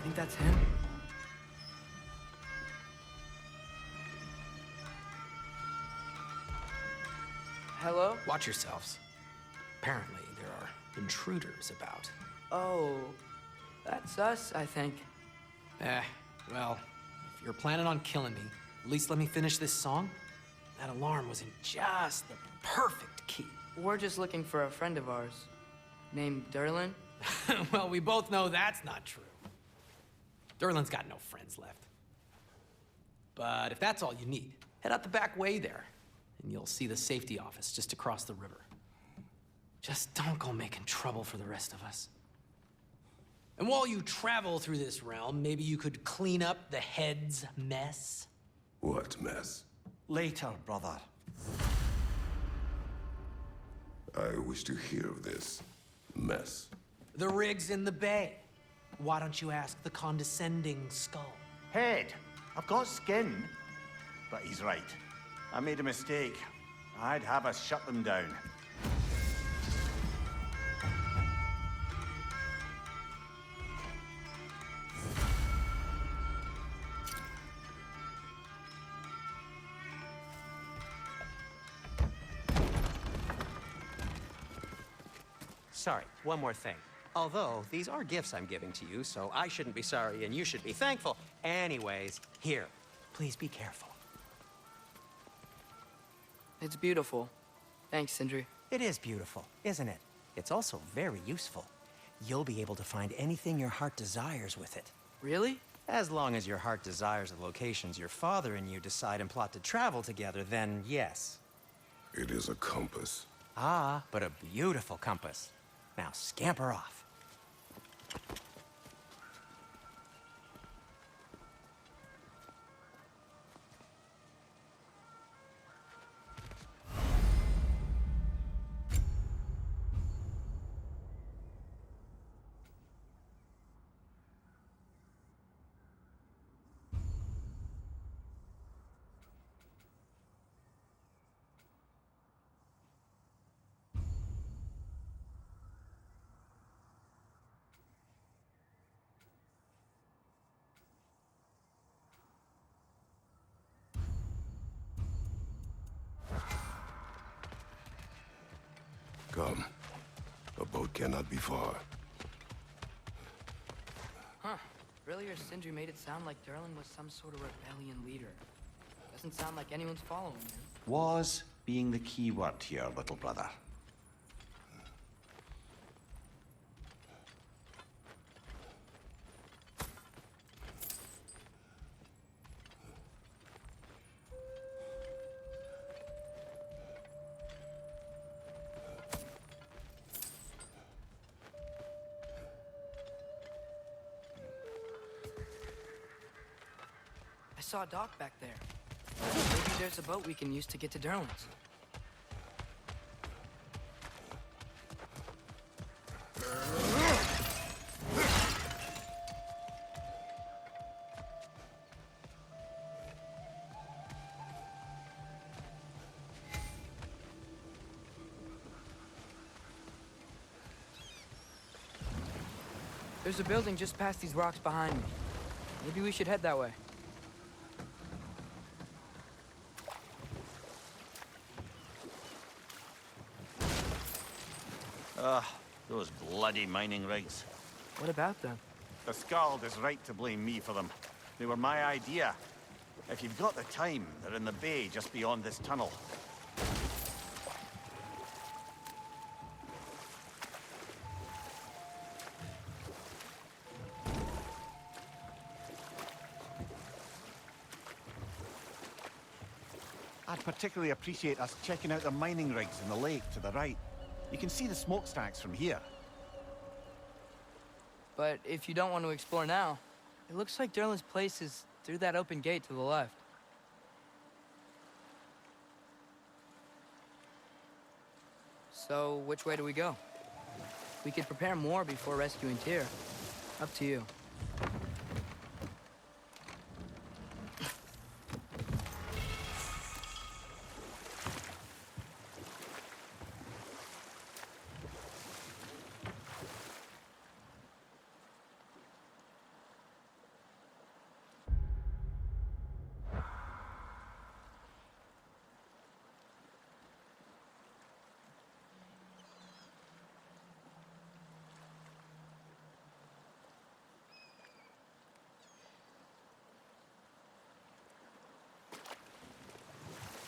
Think that's him? Hello? Watch yourselves. Apparently, there are intruders about. Oh, that's us, I think. Well, if you're planning on killing me, at least let me finish this song. That alarm was in just the perfect key. We're just looking for a friend of ours, named Durlin. Well, we both know that's not true. Durlin's got no friends left. But if that's all you need, head out the back way there, and you'll see the safety office just across the river. Just don't go making trouble for the rest of us. And while you travel through this realm, maybe you could clean up the head's mess? What mess? Later, brother. I wish to hear of this mess. The rig's in the bay. Why don't you ask the condescending skull? Head, I've got skin. But he's right. I made a mistake. I'd have us shut them down. Sorry, one more thing. Although, these are gifts I'm giving to you, so I shouldn't be sorry and you should be thankful. Anyways, here, please be careful. It's beautiful. Thanks, Sindri. It is beautiful, isn't it? It's also very useful. You'll be able to find anything your heart desires with it. Really? As long as your heart desires the locations your father and you decide and plot to travel together, then yes. It is a compass. Ah, but a beautiful compass. Now scamper off. Come. A boat cannot be far. Huh. Earlier, Sindri made it sound like Durlin was some sort of rebellion leader. Doesn't sound like anyone's following him. Was being the key word here, little brother. I saw a dock back there. Maybe there's a boat we can use to get to Durlin's. There's a building just past these rocks behind me. Maybe we should head that way. Those bloody mining rigs. What about them? The Skald is right to blame me for them. They were my idea. If you've got the time, they're in the bay just beyond this tunnel. I'd particularly appreciate us checking out the mining rigs in the lake to the right. You can see the smokestacks from here. But if you don't want to explore now, it looks like Durlin's place is through that open gate to the left. So, which way do we go? We could prepare more before rescuing Tyr. Up to you.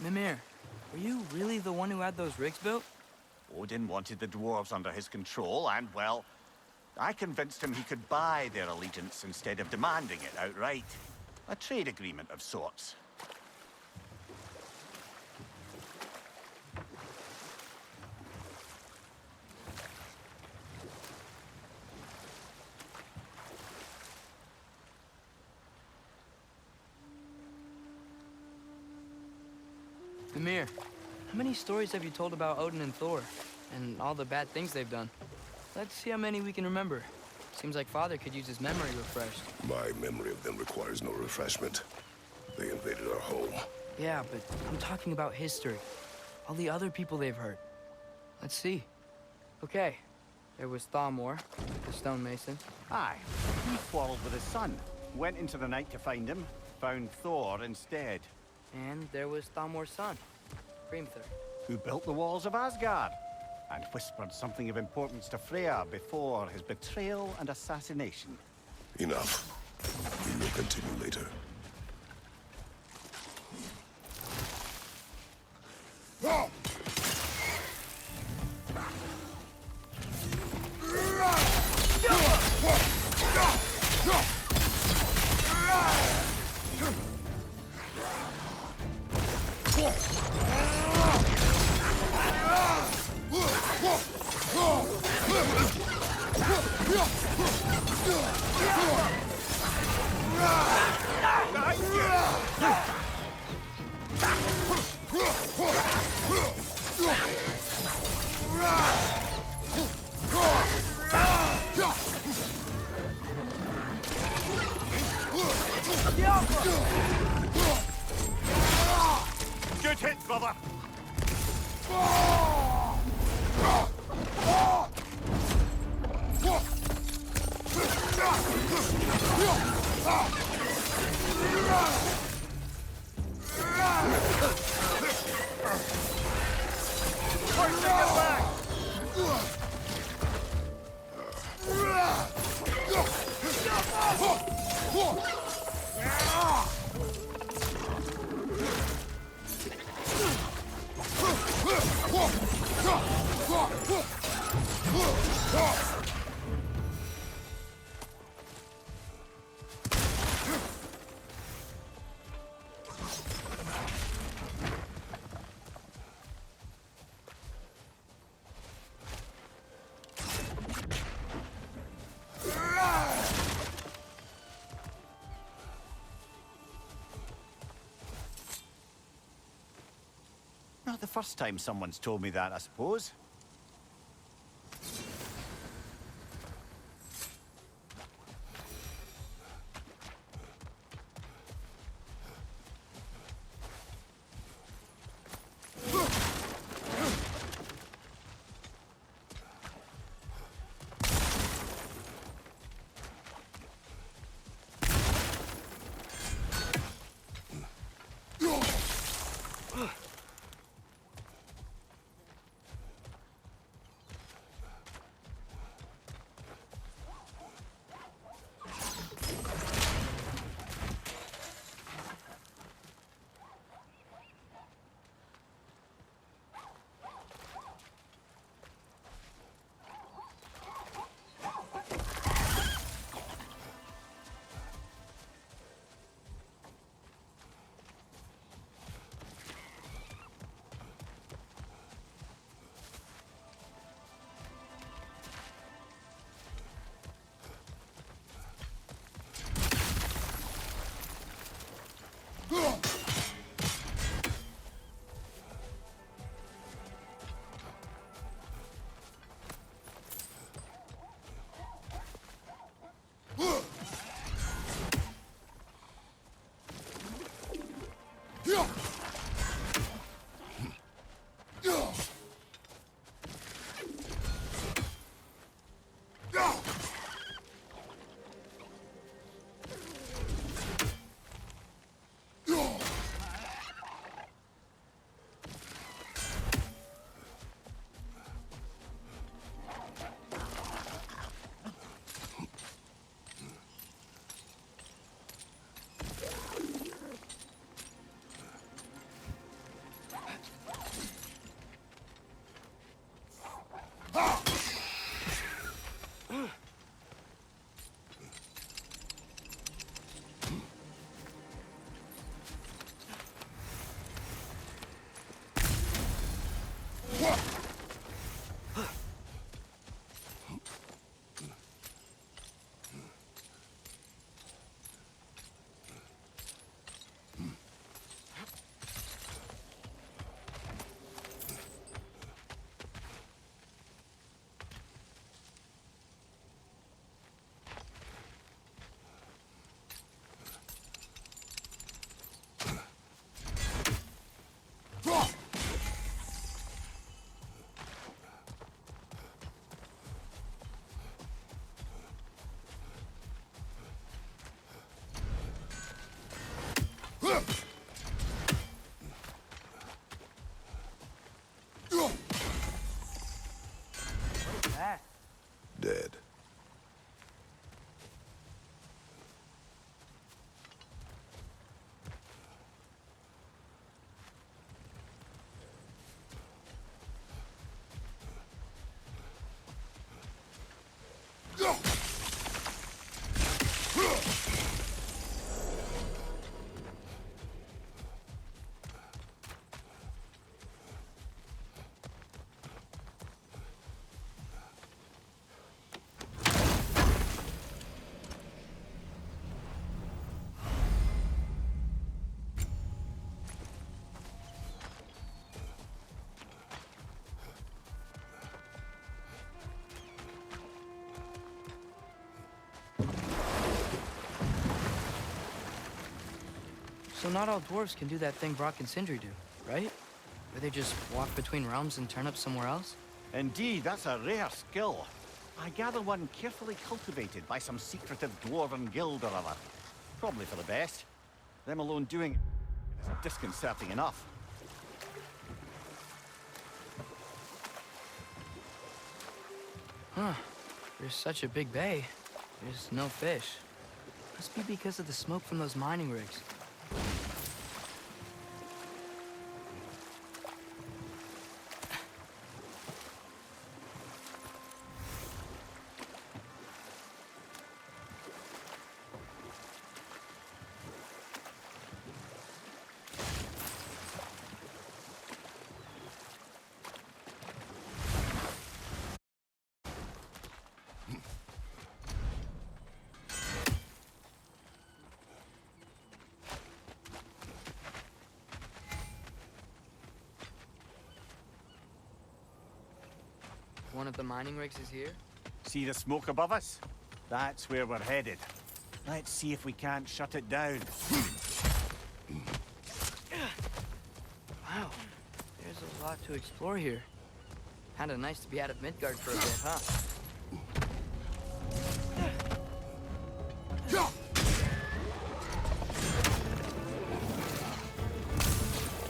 Mimir, were you really the one who had those rigs built? Odin wanted the dwarves under his control, and, well, I convinced him he could buy their allegiance instead of demanding it outright. A trade agreement of sorts. Mimir, how many stories have you told about Odin and Thor? And all the bad things they've done? Let's see how many we can remember. Seems like Father could use his memory refreshed. My memory of them requires no refreshment. They invaded our home. Yeah, but I'm talking about history. All the other people they've hurt. Let's see. Okay, there was Thalmor, the stonemason. Aye, he quarreled with his son. Went into the night to find him. Found Thor instead. And there was Thalmor's son, Hrimthur. Who built the walls of Asgard. And whispered something of importance to Freya before his betrayal and assassination. Enough. We will continue later. Good hit, brother! Not the first time someone's told me that, I suppose. Dead. So not all dwarves can do that thing Brock and Sindri do, right? Where they just walk between realms and turn up somewhere else? Indeed, that's a rare skill. I gather one carefully cultivated by some secretive dwarven guild or other. Probably for the best. Them alone doing it is disconcerting enough. Huh. There's such a big bay. There's no fish. Must be because of the smoke from those mining rigs. One of the mining rigs is here? See the smoke above us? That's where we're headed. Let's see if we can't shut it down. Wow. There's a lot to explore here. Kinda nice to be out of Midgard for a bit, huh?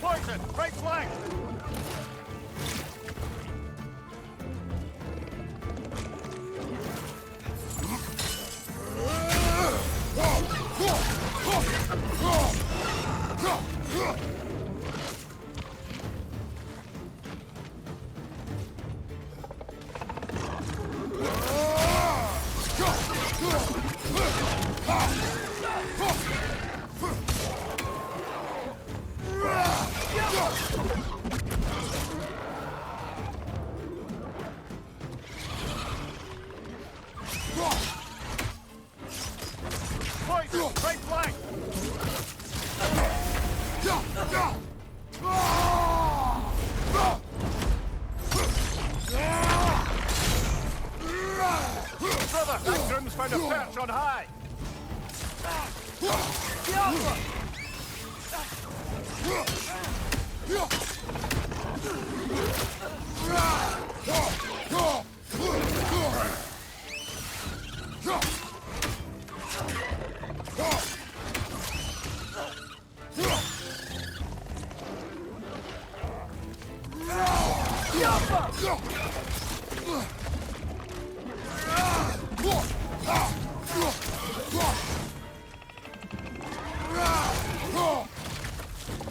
Poison! Right flank! Poison! Right flank! Brother, that groom's found a perch on high!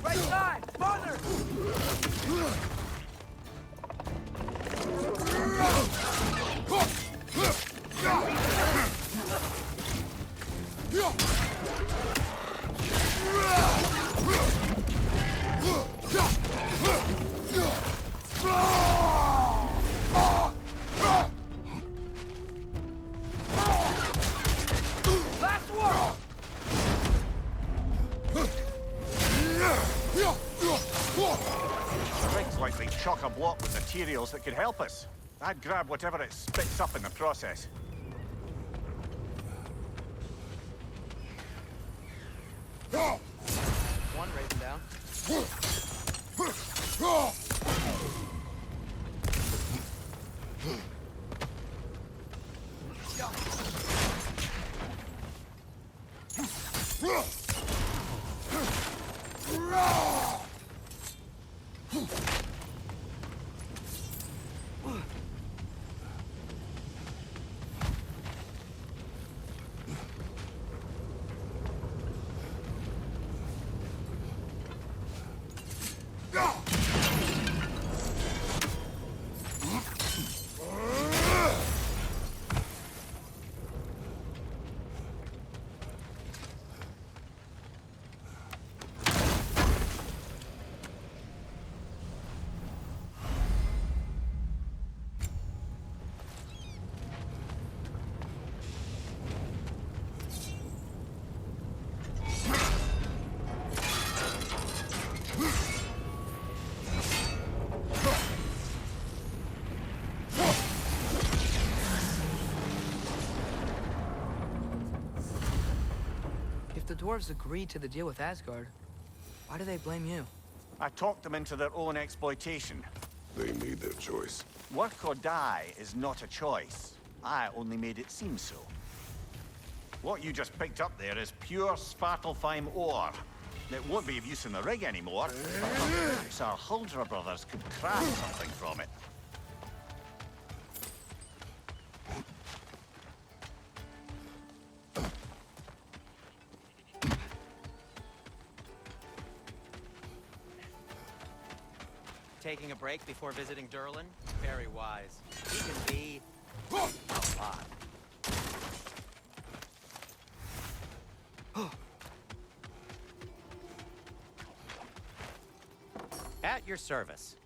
Right side! Farther! Last one! The rig's likely chock-a-block with materials that could help us. I'd grab whatever it spits up in the process. One raising down. If the dwarves agreed to the deal with Asgard, why do they blame you? I talked them into their own exploitation. They made their choice. Work or die is not a choice. I only made it seem so. What you just picked up there is pure Svartalfheim ore. It won't be of use in the rig anymore. So our Huldra brothers could craft something from it. Taking a break before visiting Durlin? Very wise. He can be a lot. At your service.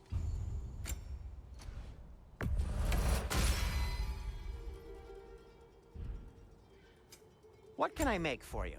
What can I make for you?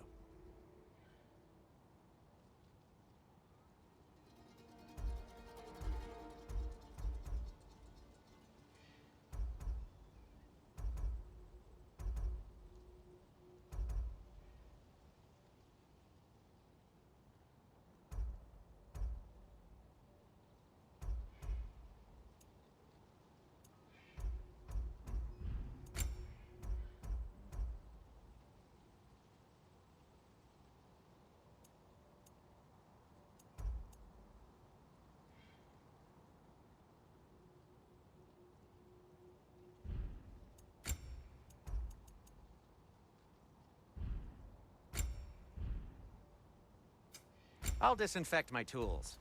I'll disinfect my tools.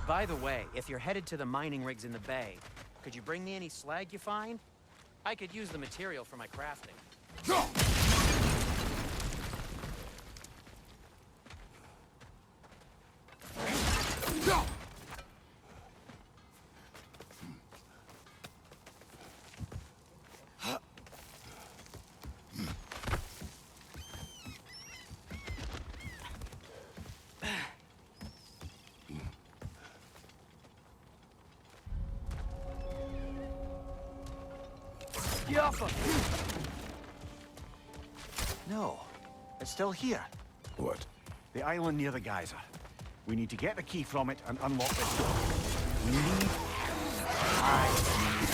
By the way, if you're headed to the mining rigs in the bay, could you bring me any slag you find? I could use the material for my crafting. Biafra! No, it's still here. What? The island near the geyser. We need to get the key from it and unlock this door. We need... I need... to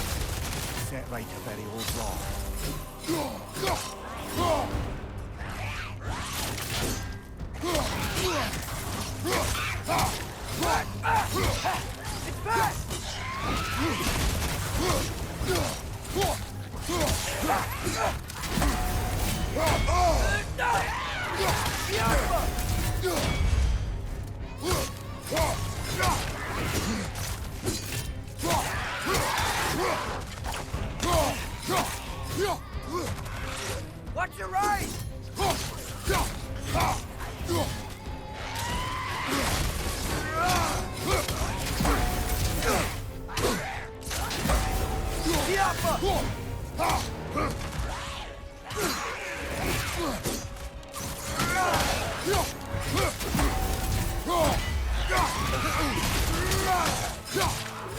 set right a very old wrong. It's back! Watch your right!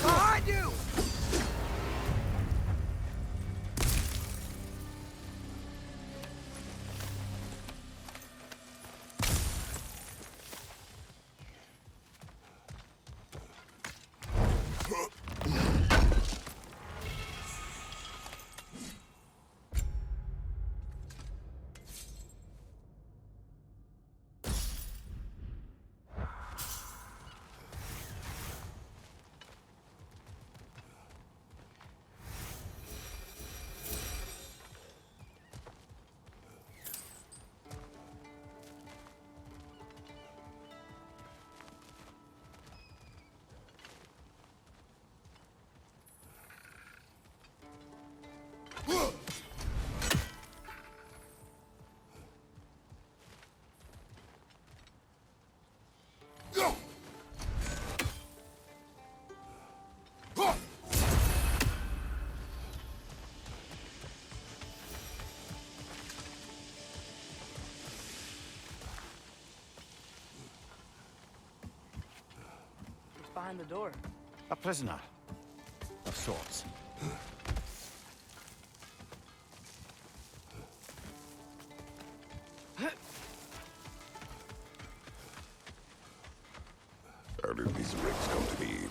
Behind you! Behind the door. A prisoner. Of sorts. How did these rigs come to be?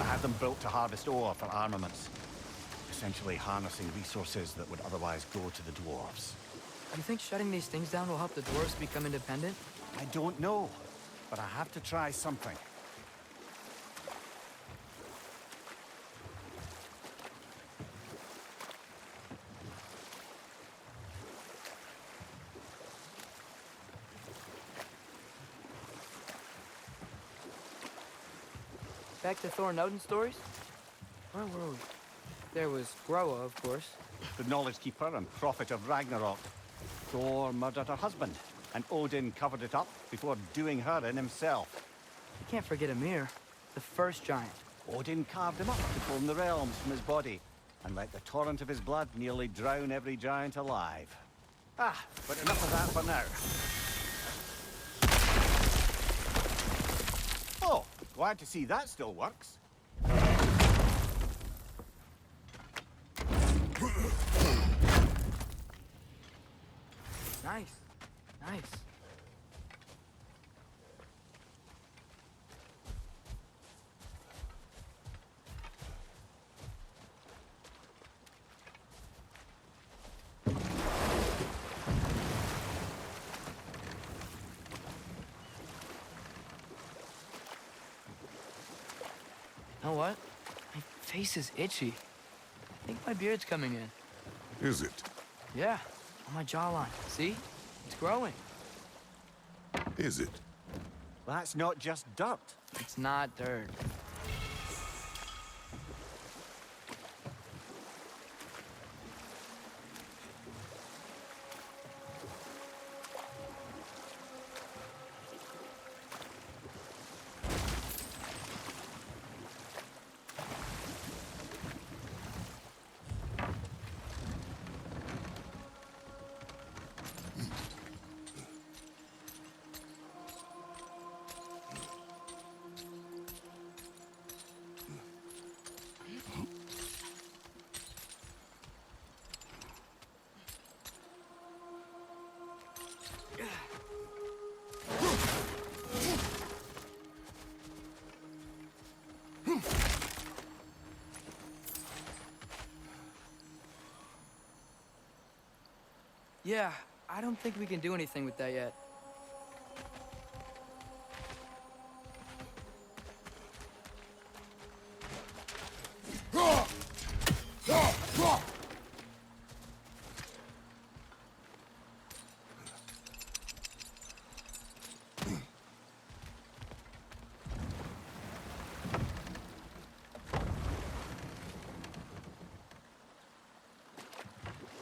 I had them built to harvest ore for armaments. Essentially harnessing resources that would otherwise go to the dwarves. You think shutting these things down will help the dwarves become independent? I don't know, but I have to try something. Back to Thor and Odin stories? Where were we? There was Groa, of course. The Knowledge Keeper and Prophet of Ragnarok. Thor murdered her husband, and Odin covered it up before doing her in himself. You can't forget Ymir, the first giant. Odin carved him up to form the realms from his body, and let the torrent of his blood nearly drown every giant alive. Ah, but enough of that for now. Oh, glad to see that still works. Nice. Nice. You know what? My face is itchy. I think my beard's coming in. Is it? Yeah, on my jawline. See? It's growing. Is it? That's not just dirt. It's not dirt. Yeah, I don't think we can do anything with that yet.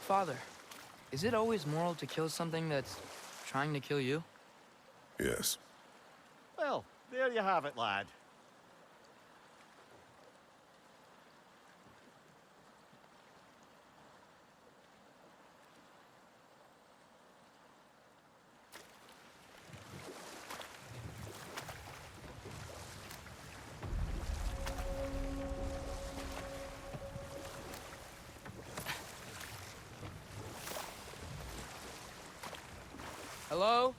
Father, is it always moral to kill something that's trying to kill you? Yes. Well, there you have it, lad. Hello?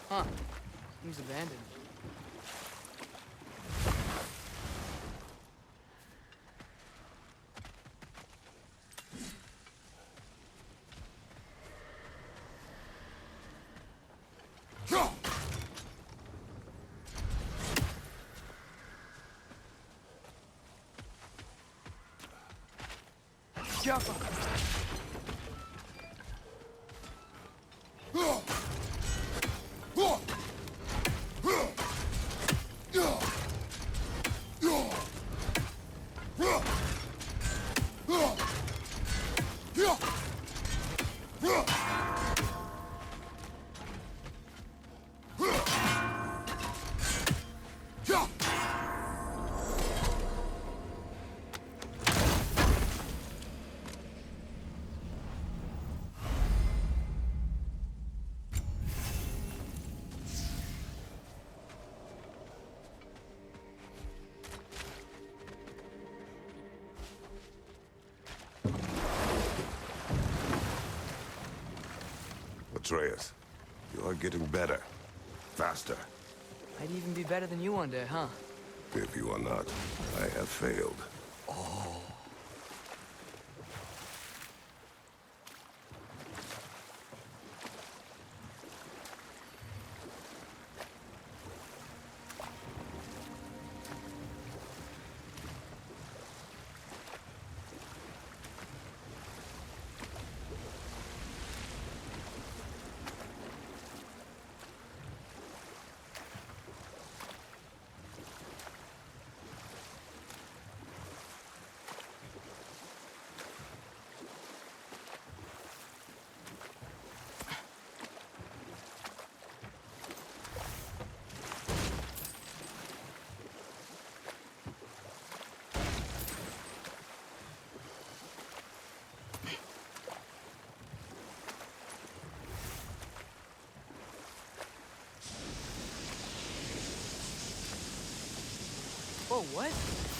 Huh. Seems abandoned. Jump! Atreus, you are getting better. Faster. I'd even be better than you one day, huh? If you are not, I have failed. Whoa, what?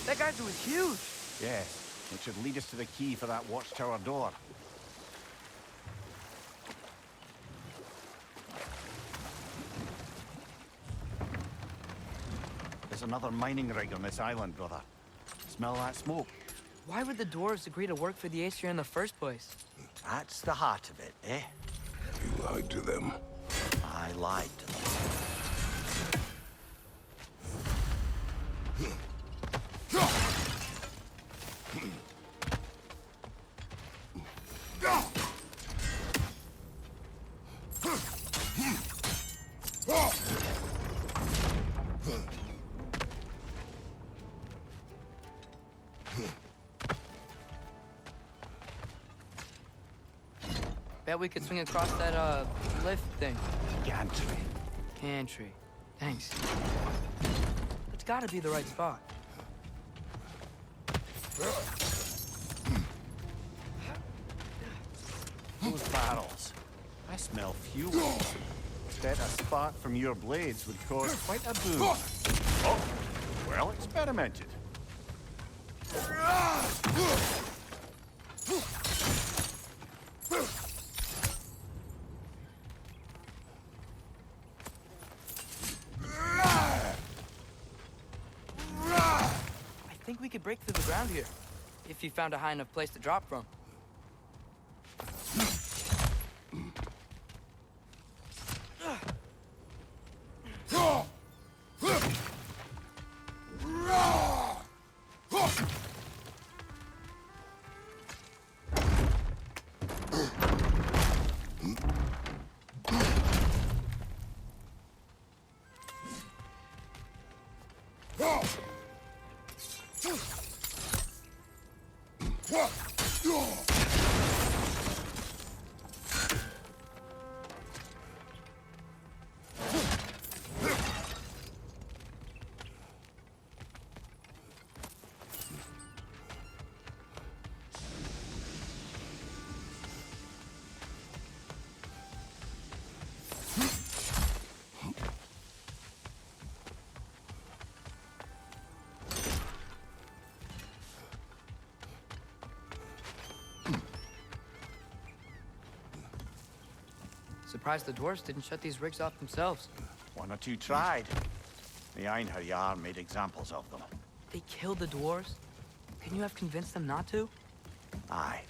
That geyser was huge! Yes, it should lead us to the key for that watchtower door. There's another mining rig on this island, brother. Smell that smoke? Why would the dwarves agree to work for the Aesir in the first place? That's the heart of it, eh? You lied to them. I lied to them. Bet we could swing across that, lift thing. Gantry. Pantry. Thanks. It's gotta be the right spot. Those barrels. I smell fuel. Bet a spark from your blades would cause quite a boom. Oh, well experimented. I think we could break through the ground here, if you found a high enough place to drop from. Surprised the dwarves didn't shut these rigs off themselves. One or two tried. The Einherjar made examples of them. They killed the dwarves? Couldn't you have convinced them not to? Aye.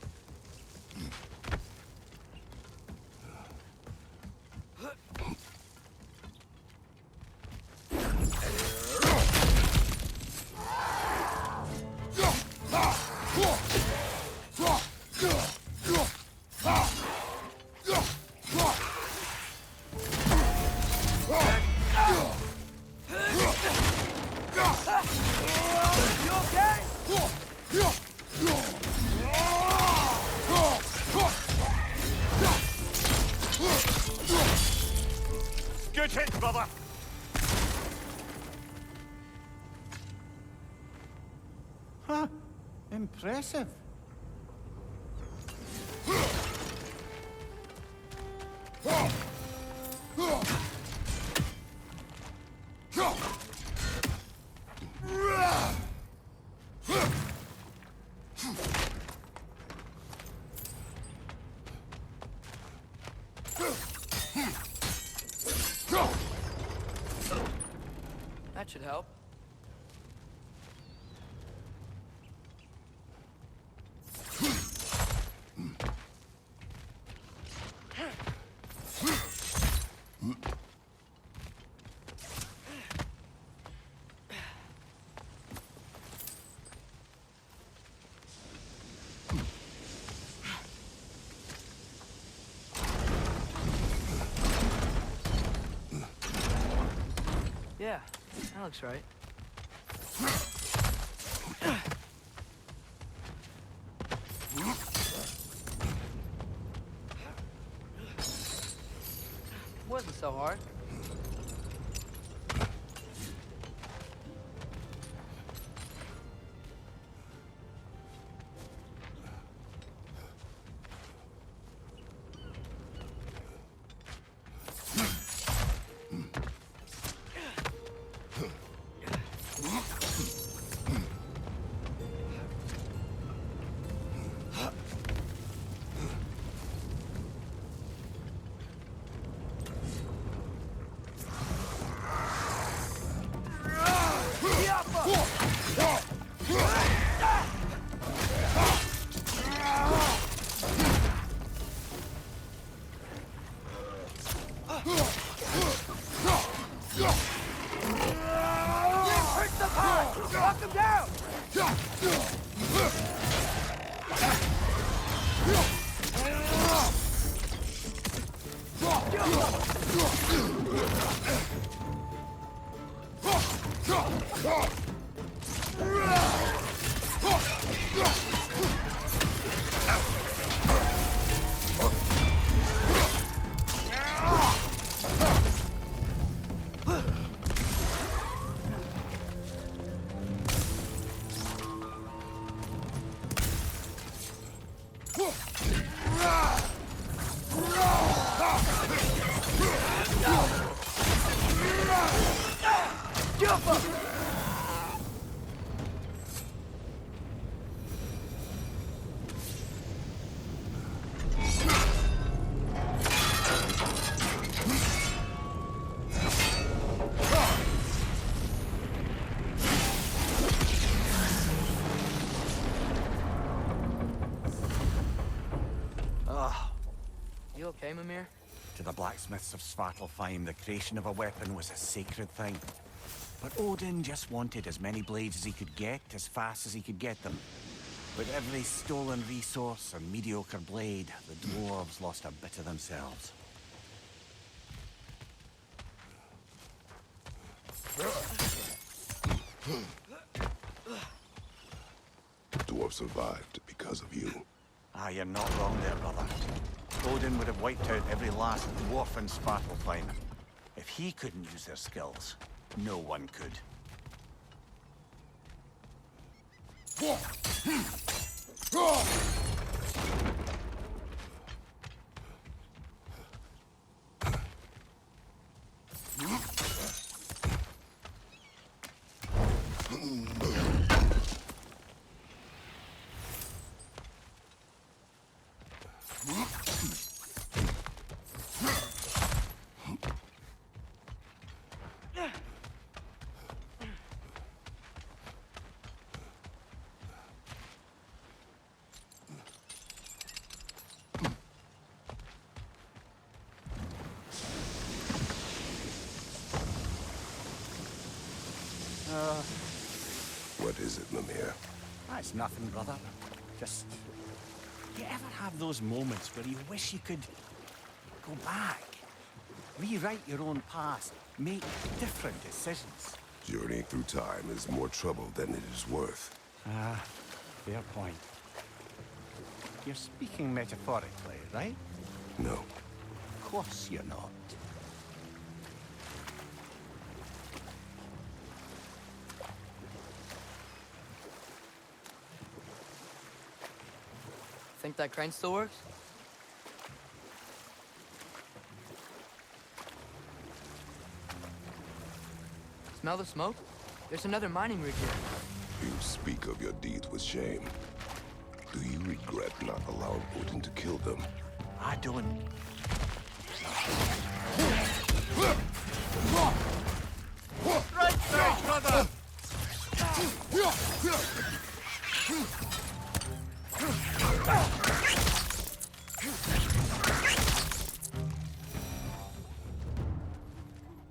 Good hit, brother! Huh. Impressive. That should help. Yeah, that looks right. Wasn't so hard. Knock him down! You okay, Mimir? To the blacksmiths of Svartalfheim, the creation of a weapon was a sacred thing. But Odin just wanted as many blades as he could get, as fast as he could get them. With every stolen resource and mediocre blade, the dwarves lost a bit of themselves. Dwarf survived because of you. Ah, you're not wrong there, brother. Odin would have wiped out every last dwarf in Svartalfheim. If he couldn't use their skills, no one could. What is it, Mimir? That's nothing, brother. Just... You ever have those moments where you wish you could go back? Rewrite your own past, make different decisions. Journeying through time is more trouble than it is worth. Ah, fair point. You're speaking metaphorically, right? No. Of course you're not. Think that crane still works? Smell the smoke? There's another mining rig here. You speak of your deeds with shame. Do you regret not allowing Odin to kill them? I don't... Right side, brother!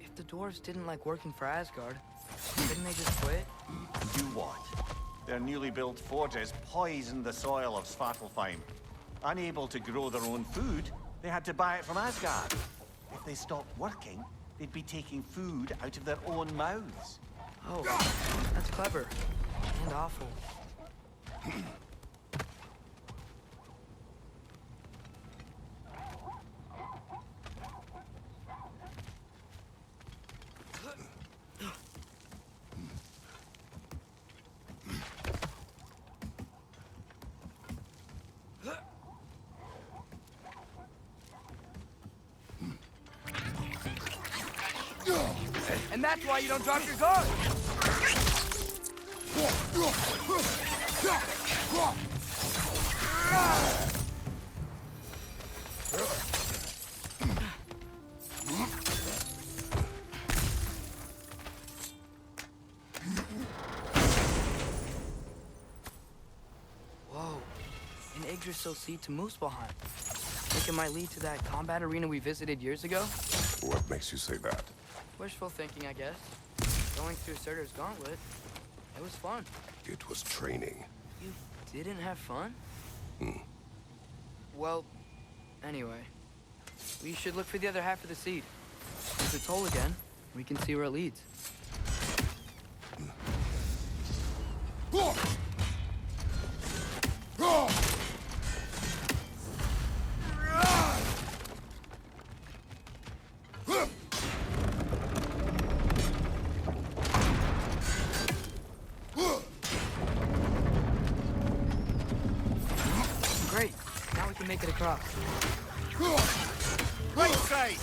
If the dwarves didn't like working for Asgard, didn't they just quit? Do what? Their newly built forges poisoned the soil of Svartalfheim. Unable to grow their own food, they had to buy it from Asgard. If they stopped working, they'd be taking food out of their own mouths. Oh, that's clever. And awful. And that's why you don't drop your guard! Whoa, an Yggdrasil seed to Muspelheim. Think it might lead to that combat arena we visited years ago? What makes you say that? Wishful thinking, I guess. Going through Surtur's gauntlet, it was fun. It was training. You didn't have fun? Hmm. Well, anyway. We should look for the other half of the seed. If it's whole again, we can see where it leads. Great. Now we can make it across. Right side!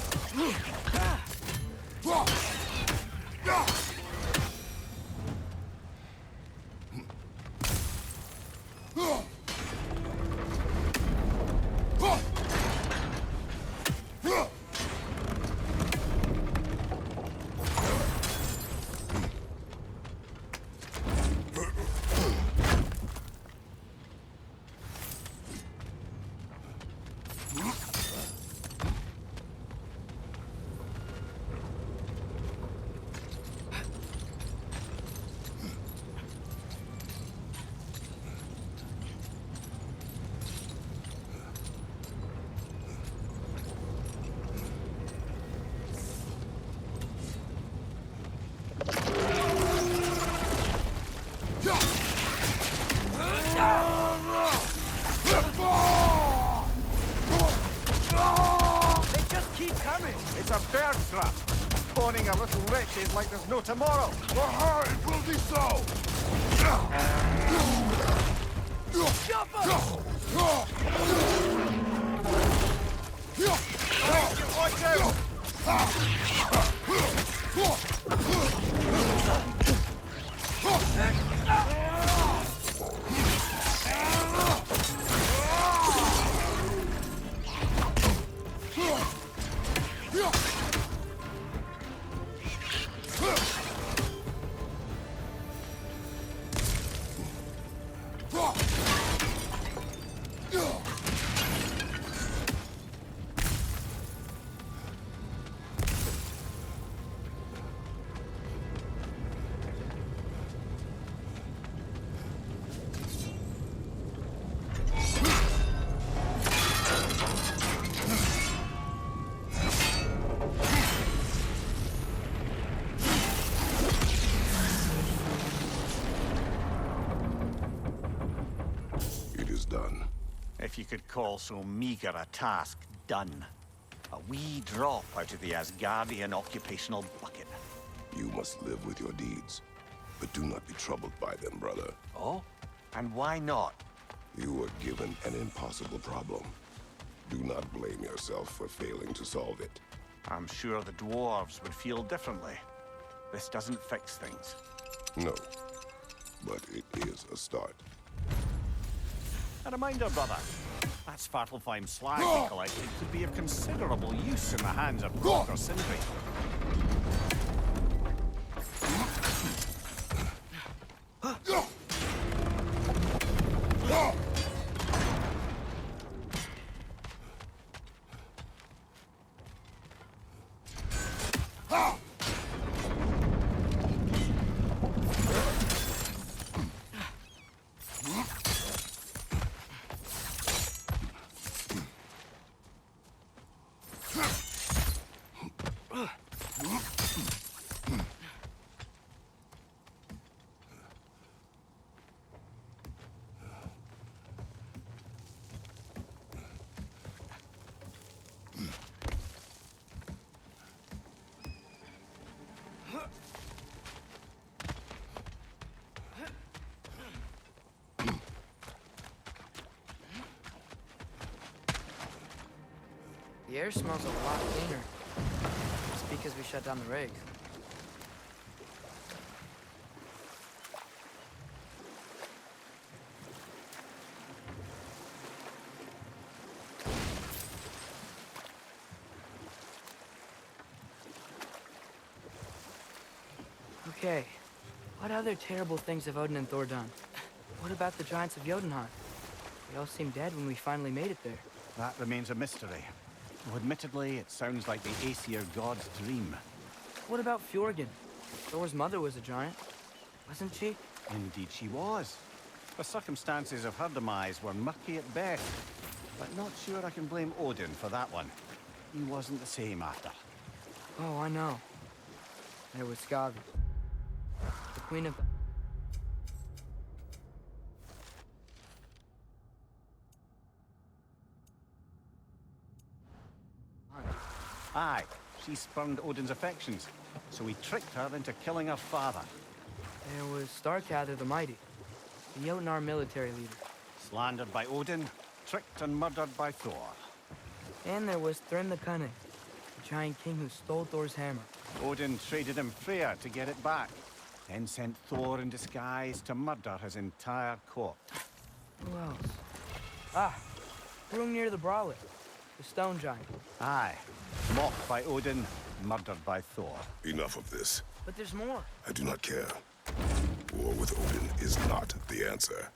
wretches like there's no tomorrow. For her, it will be so! Watch out! It is done. If you could call so meager a task done. A wee drop out of the Asgardian occupational bucket. You must live with your deeds, but do not be troubled by them, brother. Oh? And why not? You were given an impossible problem. Do not blame yourself for failing to solve it. I'm sure the dwarves would feel differently. This doesn't fix things. No, but it is a start. A reminder, brother. That Svartalfheim slag we collected could be of considerable use in the hands of Brock or Sindri. The air smells a lot cleaner. It's because we shut down the rig. Okay, what other terrible things have Odin and Thor done? What about the giants of Jotunheim? They all seemed dead when we finally made it there. That remains a mystery. Though admittedly, it sounds like the Aesir god's dream. What about Fjorgyn? Thor's mother was a giant, wasn't she? Indeed she was. The circumstances of her demise were murky at best. But not sure I can blame Odin for that one. He wasn't the same after. Oh, I know. There was Skavi, the queen of... Aye, she spurned Odin's affections, so he tricked her into killing her father. There was Starkather the Mighty, the Jotnar military leader. Slandered by Odin, tricked and murdered by Thor. And there was Thrym the Cunning, the giant king who stole Thor's hammer. Odin traded him Freya to get it back, then sent Thor in disguise to murder his entire court. Who else? Ah, Hrungnir the Brawler, the stone giant. Aye, mocked by Odin, murdered by Thor. Enough of this. But there's more. I do not care. War with Odin is not the answer.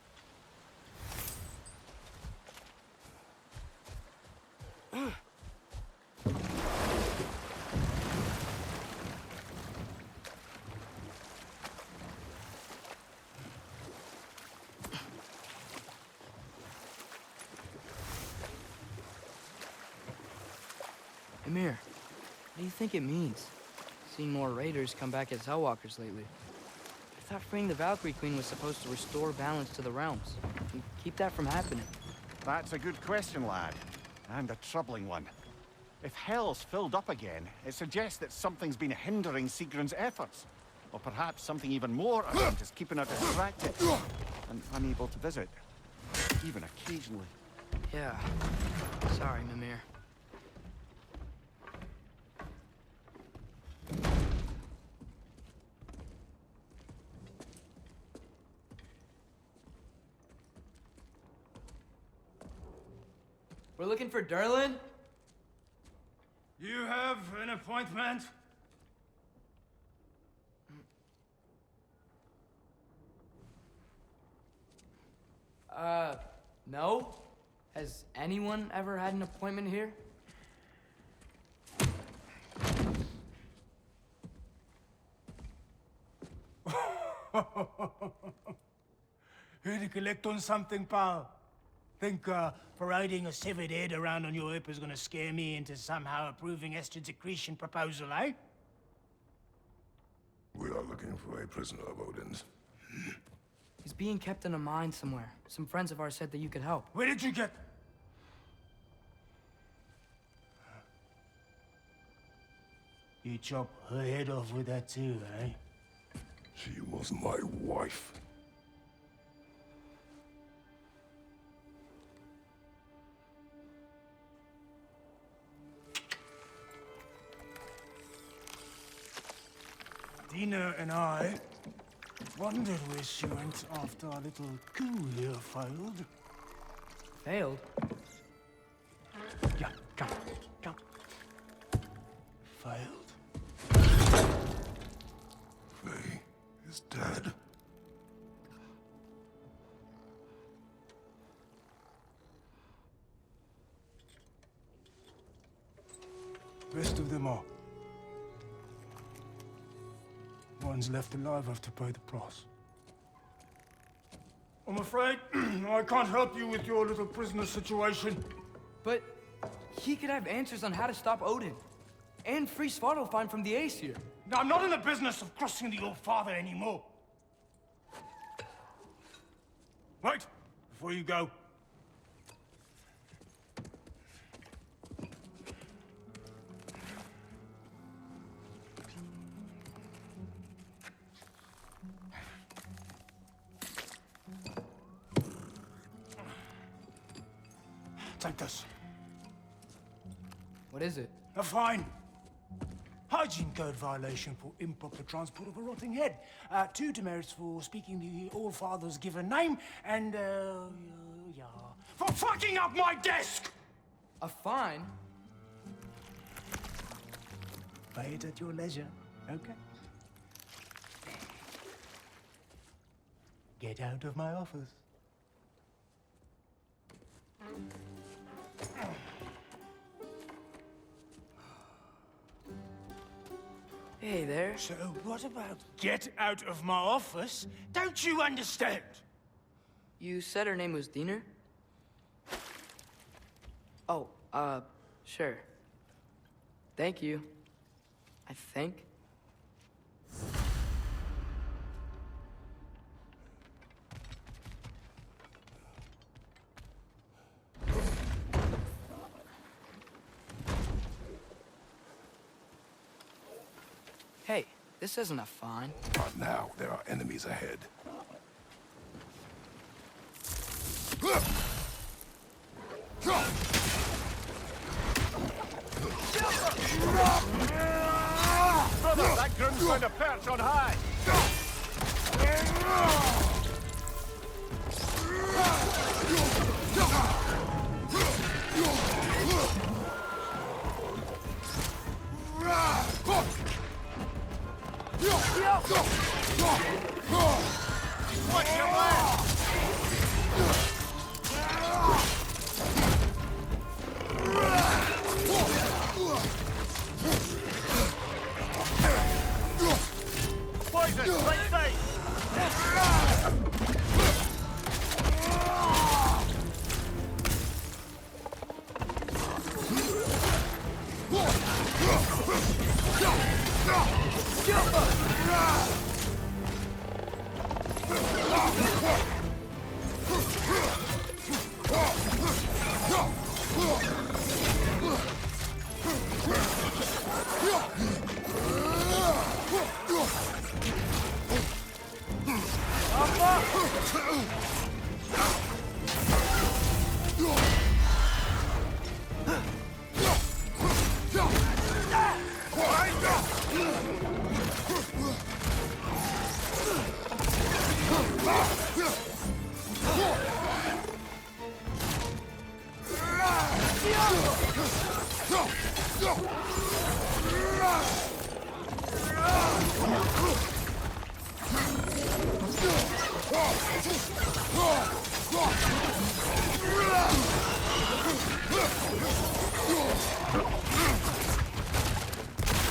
Emir, what do you think it means? Seen more raiders come back as Hellwalkers lately. I thought freeing the Valkyrie Queen was supposed to restore balance to the realms and keep that from happening. That's a good question, lad. And a troubling one. If hell's filled up again, it suggests that something's been hindering Sigrun's efforts. Or perhaps something even more urgent is keeping her distracted and unable to visit. Even occasionally. Yeah. Sorry, Mimir. We're looking for Durlin? You have an appointment? No? Has anyone ever had an appointment here? Here to collect on something, pal? Think, parading a severed head around on your hip is gonna scare me into somehow approving Esther's accretion proposal, eh? We are looking for a prisoner of Odin's. He's being kept in a mine somewhere. Some friends of ours said that you could help. Where did you get... You chop her head off with that too, eh? She was my wife. Dina and I wondered where she went after our little coup here failed. Failed? Yeah, come. Failed. Faye is dead. Rest of them are. Ones left alive have to pay the price. I'm afraid I can't help you with your little prisoner situation. But he could have answers on how to stop Odin. And free Svartalfheim from the Aesir. Now, I'm not in the business of crossing the old father anymore. Right, before you go. Take this. What is it? A fine. Hygiene code violation for improper transport of a rotting head. 2 demerits for speaking the All-Father's given name, and, yeah, for fucking up my desk! A fine? Pay it at your leisure, okay? Get out of my office. Hey there. So what about get out of my office? Don't you understand? You said her name was Diener? Oh, sure. Thank you. I think. Hey, this isn't a fine. Not now. There are enemies ahead. Brother, that groom's found a perch on high! Watch your left! Poison, right side!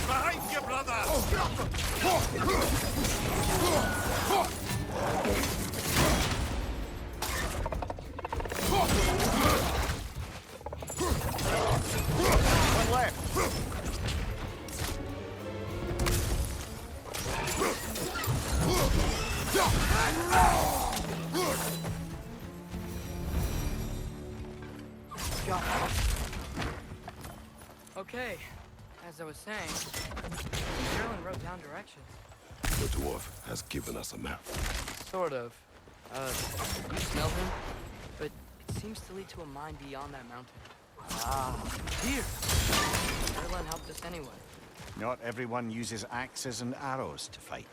Behind you, brother! One left. Okay, as I was saying, Carolyn wrote down directions. The dwarf has given us a map. Sort of. You smelled him? But it seems to lead to a mine beyond that mountain. Ah, here! Carolyn helped us anyway. Not everyone uses axes and arrows to fight.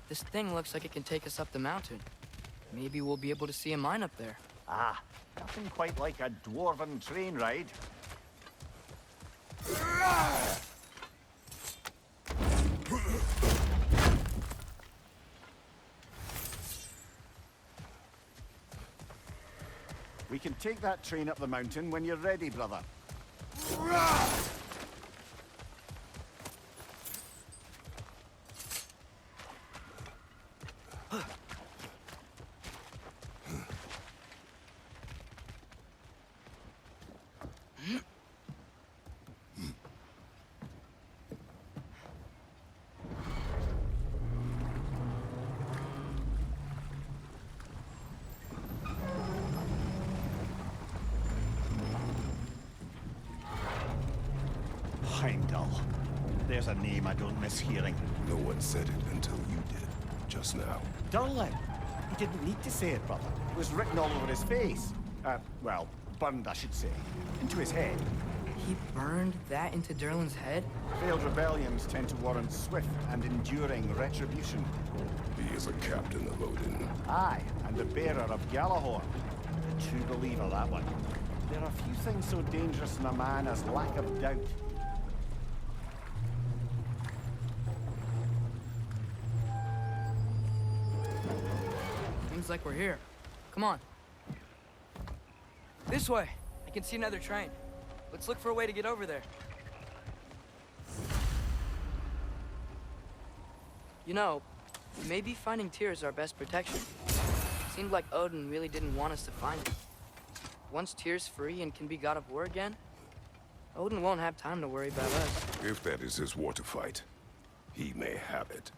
This thing looks like it can take us up the mountain. Maybe we'll be able to see a mine up there. Ah, nothing quite like a dwarven train ride. We can take that train up the mountain when you're ready, brother. Heimdall. There's a name I don't miss hearing. No one said it until you did, just now. Durlin. He didn't need to say it, brother. It was written all over his face. Well, burned, I should say. Into his head. He burned that into Durlin's head? Failed rebellions tend to warrant swift and enduring retribution. He is a captain of Odin. Aye, and the bearer of Galahorn. A true believer, that one. There are few things so dangerous in a man as lack of doubt. Seems like we're here. Come on. This way. I can see another train. Let's look for a way to get over there. You know, maybe finding Tyr is our best protection. Seemed like Odin really didn't want us to find him. Once Tyr's free and can be god of war again, Odin won't have time to worry about us. If that is his war to fight, he may have it.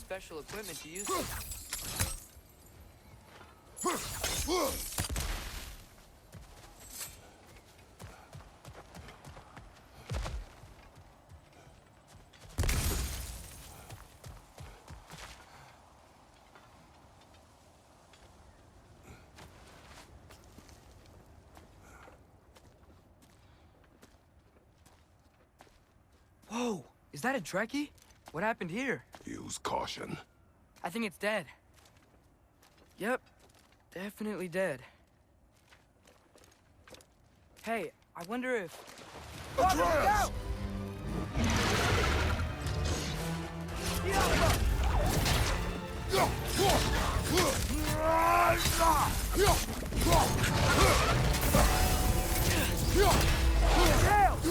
Special equipment to use this. Whoa! Is that a Trekkie? What happened here? Use caution. I think it's dead. Yep, definitely dead. Hey, I wonder if... Atreus!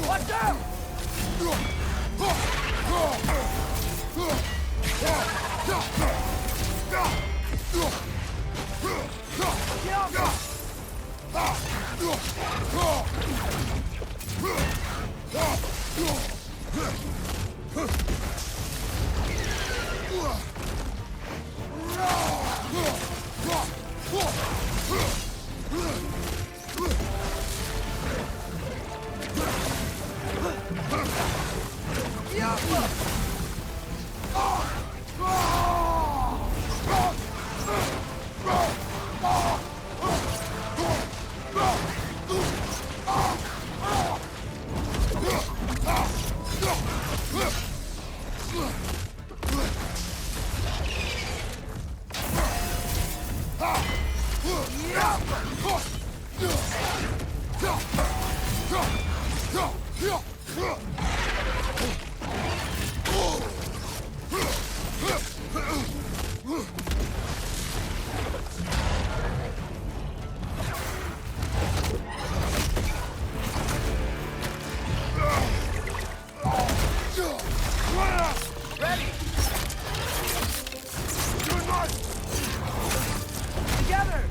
Watch out! Ready! Together!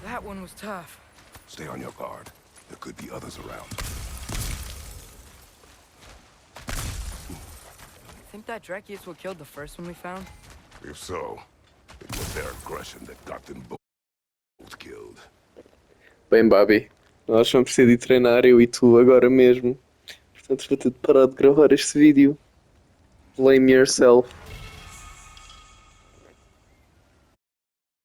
That one was tough. Stay on your guard. There could be others around. Think that Dreki is what killed the first one we found? If so, it was their aggression that got them both killed. Bem, Babi, nós vamos precisar de treinar, eu e tu, agora mesmo. Portanto, vou ter de parar de gravar este vídeo. Blame yourself.